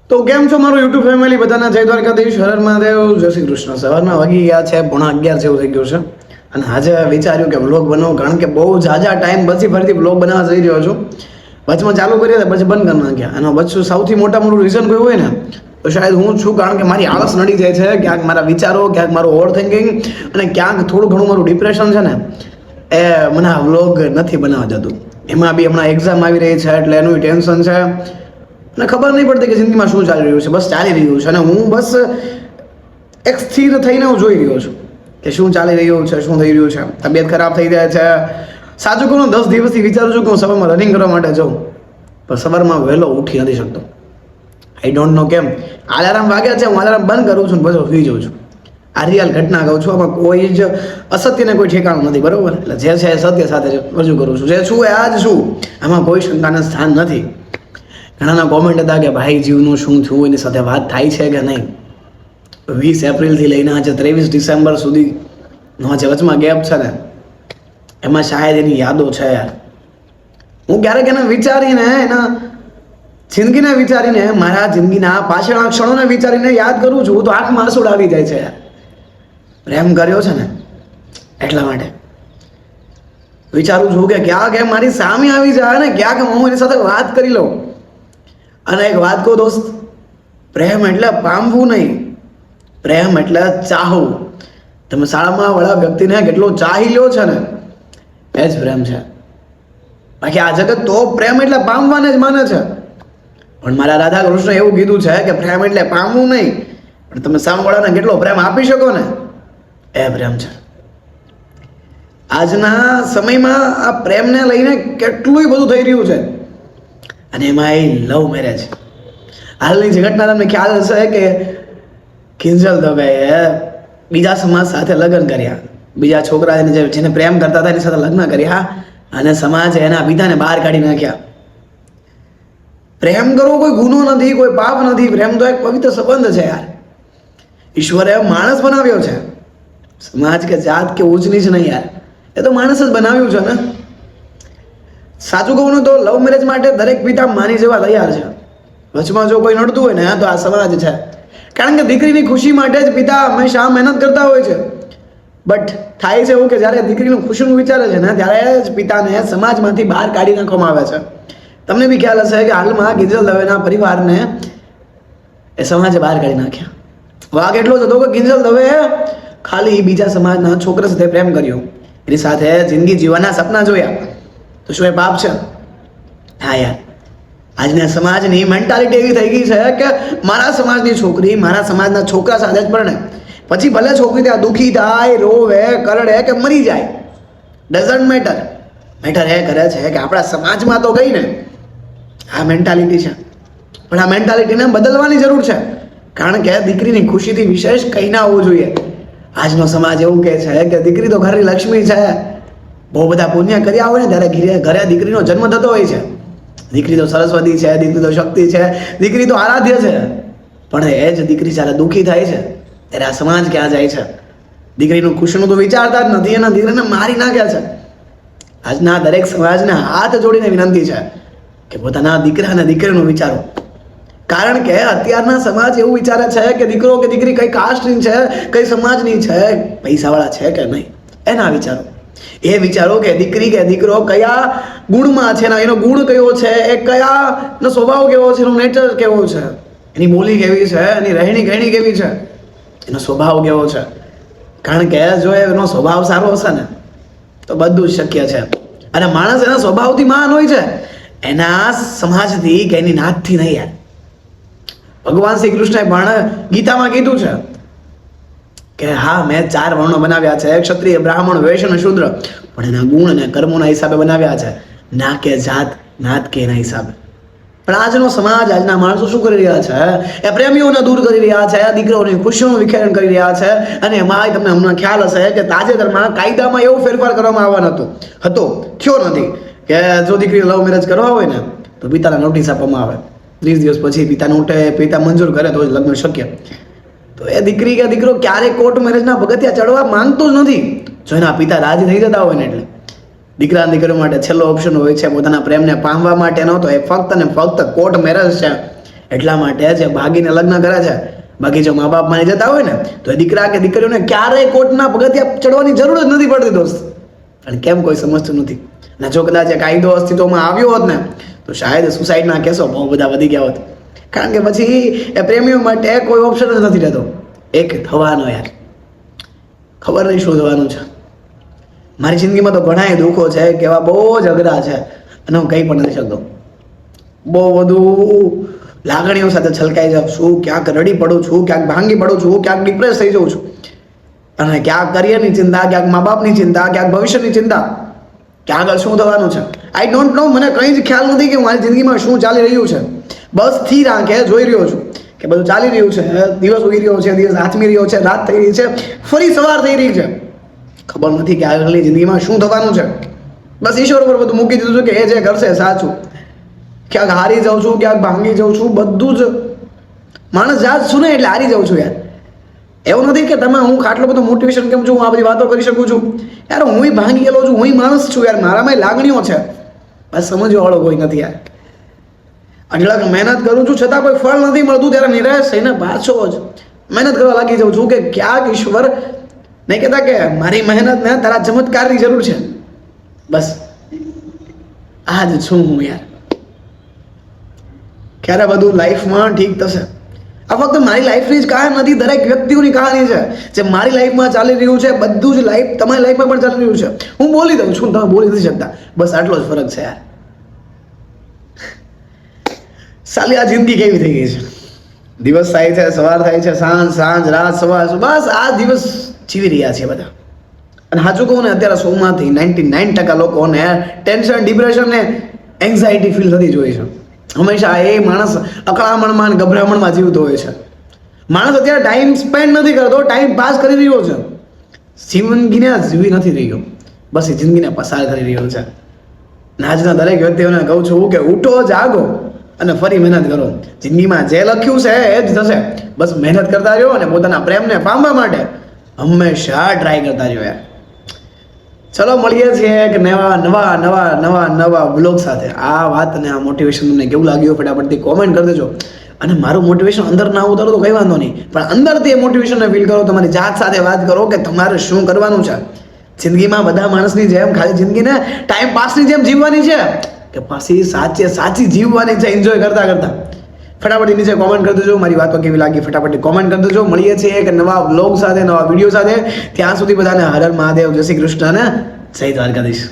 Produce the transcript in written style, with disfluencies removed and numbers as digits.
તો કેમ છો મારું યુટ્યુબ ફેમિલી બધાના જય દ્વારકાધીશ, હર હર મહાદેવ, જય શ્રી કૃષ્ણ. સવારના વાગી ગયા છે 11:30 જેવું થઈ ગયું છે અને આજે વિચાર્યું કે વ્લોગ બનાવું, કારણ કે બહુ ઝાઝા ટાઈમ પછી ફરીથી વ્લોગ બનાવવા જઈ રહ્યો છું. વચમાં ચાલુ કર્યા હતા પછી બંધ કરી નાખ્યા. અને વચ્ચે સૌથી મોટું રીઝન કોઈ હોય ને તો શાયદ હું છું, કારણ કે મારી આળસ નડી જાય છે. ક્યાંક મારા વિચારો, ક્યાંક મારું ઓવર થિંકિંગ અને ક્યાંક થોડું ઘણું મારું ડિપ્રેશન છે ને, એ મને આ વ્લોગ નથી બનાવવા જતું. એમાં બી હમણાં એક્ઝામ આવી રહી છે એટલે એનું ટેન્શન છે અને ખબર નહીં પડતી કે જિંદગીમાં શું ચાલી રહ્યું છે. બસ ચાલી રહ્યું છે અને હું બસ એક સ્થિર થઈને હું જોઈ રહ્યો છું કે શું ચાલી રહ્યું છે, શું થઈ રહ્યું છે. તબિયત ખરાબ થઈ જાય છે. સાચું કહું 10 દિવસથી વિચારું છું કે હું સવારમાં રનિંગ કરવા માટે જાઉં, પણ સવારમાં વહેલો ઉઠી નથી શકતો. આઈ ડોન્ટ નો કેમ. અલાર્મ વાગ્યા છે, હું અલાર્મ બંધ કરું છું પછી સુઈ જાઉં છું. આ રિયલ ઘટના કહું છું, આમાં કોઈ જ અસત્યને કોઈ ઠેકાણું નથી, બરોબર? એટલે જે છે એ સત્ય સાથે રજૂ કરું છું. જે છું એ આ જ છું, આમાં કોઈ શંકાને સ્થાન નથી. ઘણાના કોમેન્ટ હતા કે ભાઈ જીવનું શું થયું, એની સાથે વાત થાય છે કે નહીં. 20 એપ્રિલથી લઈને આજે 23 ડિસેમ્બર સુધીનો જે વચમાં ગેપ છે ને, એમાં શાયદ એની યાદો છે યાર. હું ક્યારેક એને વિચારીને, એના જિંદગીને વિચારીને, મારા જિંદગીના પાછળના ક્ષણોને વિચારીને યાદ કરું છું તો આંખમાં આંસુ આવી જાય છે યાર. પ્રેમ કર્યો છે ને એટલા માટે વિચારું છું કે ક્યાંક એ મારી સામે આવી જાય ને, ક્યાંક હું એની સાથે વાત કરી લઉં. અને એક વાત કહું દોસ્ત, પ્રેમ એટલે પામવું નહીં, પ્રેમ એટલે ચાહવું. તમે શાળામાં વાળા વ્યક્તિને કેટલો ચાહી લ્યો છે ને, એ જ પ્રેમ છે. બાકી આ જગત તો પ્રેમ એટલે પામવાને જ માને છે. પણ મારા રાધા કૃષ્ણ એવું કીધું છે કે પ્રેમ એટલે પામવું નહીં, પણ તમે સામેવાળાને કેટલો પ્રેમ આપી શકો ને, એ પ્રેમ છે. આજના સમયમાં આ પ્રેમને લઈને કેટલું બધું થઈ રહ્યું છે, અને એમાં એ લવ મેરેજ. હાલની જે ઘટના તમને ખ્યાલ હશે કે કિંજલ દવેએ બીજા સમાજ સાથે લગ્ન કર્યા, બીજા છોકરા જેને પ્રેમ કરતા હતા એની સાથે લગ્ન કર્યા, અને સમાજે એના પિતાને બહાર કાઢી નાખ્યા. પ્રેમ કરવો કોઈ ગુનો નથી, કોઈ પાપ નથી. પ્રેમ તો એક પવિત્ર સંબંધ છે યાર. ઈશ્વરે માણસ બનાવ્યો છે, સમાજ કે જાત કે ઊંચ નીચ નહીં યાર, એ તો માણસ જ બનાવ્યું છે ને. સાચું કહું ને તો લવ મેરેજ માટે દરેક પિતા માની જવા તૈયાર છે. વચમાં જો કોઈ નડતું હોય ને તો આ સમાજ છે, કારણ કે દીકરીની ખુશી માટે જ પિતા હંમેશા મહેનત કરતા હોય છે. બટ થાય છે એવું કે જ્યારે દીકરીનું ખુશીનું વિચારે છે ને, ત્યારે જ પિતાને સમાજમાંથી બહાર કાઢી નાખવામાં આવે છે. તમને બી ખ્યાલ હશે કે હાલમાં કિંજલ દવેના પરિવારને એ સમાજે બહાર કાઢી નાખ્યા. વાક એટલો જ હતો કે કિંજલ દવેએ ખાલી બીજા સમાજના છોકરા સાથે પ્રેમ કર્યો, એની સાથે જિંદગી જીવવાના સપના જોયા. તો શું એ પાપ છે? હા યાર, આજના સમાજની મેન્ટાલિટી એવી થઈ ગઈ છે કે મારા સમાજની છોકરી મારા સમાજના છોકરા સાથે જ પરણે, પછી ભલે છોકરી ત્યાં દુઃખી થાય, રોવે, કરડે કે મરી જાય, ડઝન્ટ મેટર. મેટર એ કરે છે કે આપણા સમાજમાં તો ગઈ ને આ મેન્ટાલિટી છે, પણ આ મેન્ટાલિટીને બદલવાની જરૂર છે. કારણ કે દીકરીની ખુશીથી વિશેષ કંઈ ના હોવું જોઈએ. આજનો સમાજ એવું કહે છે કે દીકરી તો ઘરની લક્ષ્મી છે. બહુ બધા પુણ્ય કર્યા હોય ને ત્યારે ઘરે દીકરીનો જન્મ થતો હોય છે. દીકરી તો સરસ્વતી છે, દીકરી તો શક્તિ છે, દીકરી તો આરાધ્ય છે. પણ એ જ દીકરી જ્યારે દુઃખી થાય છે ત્યારે આ સમાજ ક્યાં જાય છે? દીકરીનું ખુશીનું તો વિચારતા જ નથી, એના દીકરીને મારી નાખ્યા છે. આજના દરેક સમાજને હાથ જોડીને વિનંતી છે કે પોતાના દીકરા અને દીકરીનું વિચારો. કારણ કે અત્યારના સમાજ એવું વિચારે છે કે દીકરો કે દીકરી કઈ કાસ્ટની છે, કઈ સમાજની છે, પૈસાવાળા છે કે નહીં, એના વિચારો. એ વિચારો કે દીકરી કે દીકરો કયા ગુણમાં છે, એનો ગુણ કયો છે, એ કયાનો સ્વભાવ કેવો છે, એનો નેચર કેવો છે, એની બોલી કેવી છે, એની રહેણી કહેણી કેવી છે, એનો સ્વભાવ કેવો છે. કારણ કે જો એનો સ્વભાવ સારો હશે ને તો બધું જ શક્ય છે. અને માણસ એના સ્વભાવથી મહાન હોય છે, એના સમાજથી કે એની નાતથી નહીં યાર. ભગવાન શ્રી કૃષ્ણએ પણ ગીતામાં કીધું છે કે હા, મેં 4 વર્ણો બનાવ્યા છે, ક્ષત્રિય, બ્રાહ્મણ, વૈશ્ય અને શૂદ્ર, પણ એના ગુણ અને કર્મોના હિસાબે બનાવ્યા છે, ના કે જાત નાત કે એના હિસાબે. પણ આજનો સમાજ, આજના માણસો શું કરી રહ્યા છે? એ પ્રેમીઓને દૂર કરી રહ્યા છે, દીકરીઓની ખુશીઓનું વિખેરણ કરી રહ્યા છે. અને એમાં તમને હમણાં ખ્યાલ હશે કે તાજેતરમાં કાયદામાં એવો ફેરફાર કરવામાં આવવાનો થયો નથી કે જો દીકરી લવ મેરેજ કરવા હોય ને તો પિતાને નોટિસ આપવામાં આવે. 30 દિવસ પછી પિતા મંજૂર કરે તો જ લગ્ન શક્ય. તો એ દીકરી કે દીકરો ક્યારેય કોર્ટ મેરેજના પગથિયા ચડવા માંગતો જ નથી, જો એના પિતા રાજી થઈ જતા હોય ને. એટલે દીકરા દીકરીઓ માટે છેલ્લો ઓપ્શન હોય છે પોતાના પ્રેમને પામવા માટેનો, તો એ ફક્ત ને ફક્ત કોર્ટ મેરેજ છે. એટલા માટે જે ભાગીને લગ્ન કરે છે, બાકી જો મા બાપ માની જતા હોય ને તો એ દીકરા કે દીકરીઓને ક્યારેય કોર્ટના પગથિયા ચડવાની જરૂર જ નથી પડતી દોસ્ત. અને કેમ કોઈ સમજતું નથી. ને જો કદાચ એ કાયદો અસ્તિત્વમાં આવ્યો હોત ને તો શાયદ સુસાઇડના કેસો બહુ બધા વધી ગયા હોત. કારણ કે પછી એ પ્રેમીઓ માટે કોઈ ઓપ્શન જ નથી રહેતો એક થવાનો. યાર ખબર નહીં શું થવાનું છે. મારી જિંદગીમાં તો ઘણા દુઃખો છે કે એવા બહુ જ અઘરા છે અને હું કંઈ પણ નથી શકતો. બહુ બધું લાગણીઓ સાથે છલકાઈ જાઉં છું, ક્યાંક રડી પડું છું, ક્યાંક ભાંગી પડું છું, ક્યાંક ડિપ્રેસ થઈ જાઉં છું. અને ક્યાંક કરિયરની ચિંતા, ક્યાંક મા બાપની ચિંતા, ક્યાંક ભવિષ્યની ચિંતા કે આગળ શું થવાનું છે. I don't know. મને કંઈ જ ખ્યાલ નથી કે મારી જિંદગીમાં શું ચાલી રહ્યું છે. બસ સ્થિર આંખે જોઈ રહ્યો છું કે બધું ચાલી રહ્યું છે. દિવસ ઉગી રહ્યો છે, દિવસ આથમી રહ્યો છે, રાત થઈ રહી છે, ફરી સવાર થઈ રહી છે. ખબર નથી કે આગળની જિંદગીમાં શું થવાનું છે. બસ ઈશ્વર પર બધું મૂકી દીધું છે કે એ જે કરશે સાચું. ક્યાંક હારી જાઉં છું, ક્યાંક ભાંગી જાઉં છું, બધું જ માણસ જાત છું ને એટલે હારી જાઉં છું. યાર એવું નથી કે તમે હું આટલો બધો મોટિવેશન કેમ છું, હું આ બધી વાતો કરી શકું છું. યાર હું ભાંગી ગયેલો છું, હું માણસ છું. યાર મારામાં લાગણીઓ છે, બસ સમજવા વાળો કોઈ નથી. યાર અઢળક મહેનત કરું છું છતાં કોઈ ફળ નથી મળતું ત્યારે નિરાશ થઈને પાછો જ મહેનત કરવા લાગી જાઉં છું કે ક્યાંક ઈશ્વર નહીં કહેતા કે મારી મહેનતને તારા ચમત્કારની જરૂર છે. બસ આ જ છું હું. યાર ક્યારે બધું લાઈફમાં ઠીક થશે. આ ફક્ત મારી લાઈફની જ કહાની નથી, દરેક વ્યક્તિઓની કહાની છે. જે મારી લાઈફમાં ચાલી રહ્યું છે બધું જ લાઈફ તમારી લાઈફમાં પણ ચાલી રહ્યું છે. હું બોલી દઉં છું, તમે બોલી નથી શકતા. બસ આટલો જ ફરક છે. યાર સાલી આ જિંદગી કેવી થઈ ગઈ છે. દિવસ થાય છે, સવાર થાય છે, સાંજ રાત સવાર, બસ આ દિવસ જીવી રહ્યા છે બધા. અને સાચું કહું ને અત્યારે 100માંથી 99% લોકોને ટેન્શન, ડિપ્રેશન ને એન્ઝાયટી ફીલ થતી જ હોય છે. હંમેશા એ માણસ અકળામણમાં અને ગભરામણમાં જીવતો હોય છે. માણસ અત્યારે ટાઈમ સ્પેન્ડ નથી કરતો, ટાઈમ પાસ કરી રહ્યો છે. જિંદગીને જીવી નથી રહ્યો, બસ એ જિંદગીને પસાર કરી રહ્યો છે. આજના દરેક વ્યક્તિઓને કહું છું કે ઉઠો, જાગો અને ફરી મહેનત કરો. જિંદગીમાં જે લખ્યું છે એ જ થશે. બસ મહેનત કરતા રહ્યો અને પોતાના પ્રેમને પામવા માટે હંમેશા ટ્રાય કરતા રહ્યો. યાર ચલો મળીએ છીએ એક નવા બ્લોગ સાથે. આ વાત અને આ મોટિવેશન તમને કેવું લાગ્યું ફટાફટથી કોમેન્ટ કરી દેજો. અને મારું મોટિવેશન અંદર ના ઉતારો તો કંઈ વાંધો નહીં, પણ અંદરથી એ મોટિવેશનને ફીલ કરો. તમારી જાત સાથે વાત કરો કે તમારે શું કરવાનું છે જિંદગીમાં. બધા માણસની જેમ ખાલી જિંદગીને ટાઈમ પાસની જેમ જીવવાની છે કે પાછી સાચી જીવવાની છે, એન્જોય કરતા કરતા. ફટાફટ નીચે કોમેન્ટ કરી દેજો મારી વાતો કેવી લાગી. ફટાફટ કોમેન્ટ કરી દેજો. મળીએ છીએ એક નવા વ્લોગ સાથે, નવા વિડીયો સાથે. ત્યાં સુધી બધાને હર હર મહાદેવ, જય શ્રી કૃષ્ણ અને જય દ્વારકાધીશ.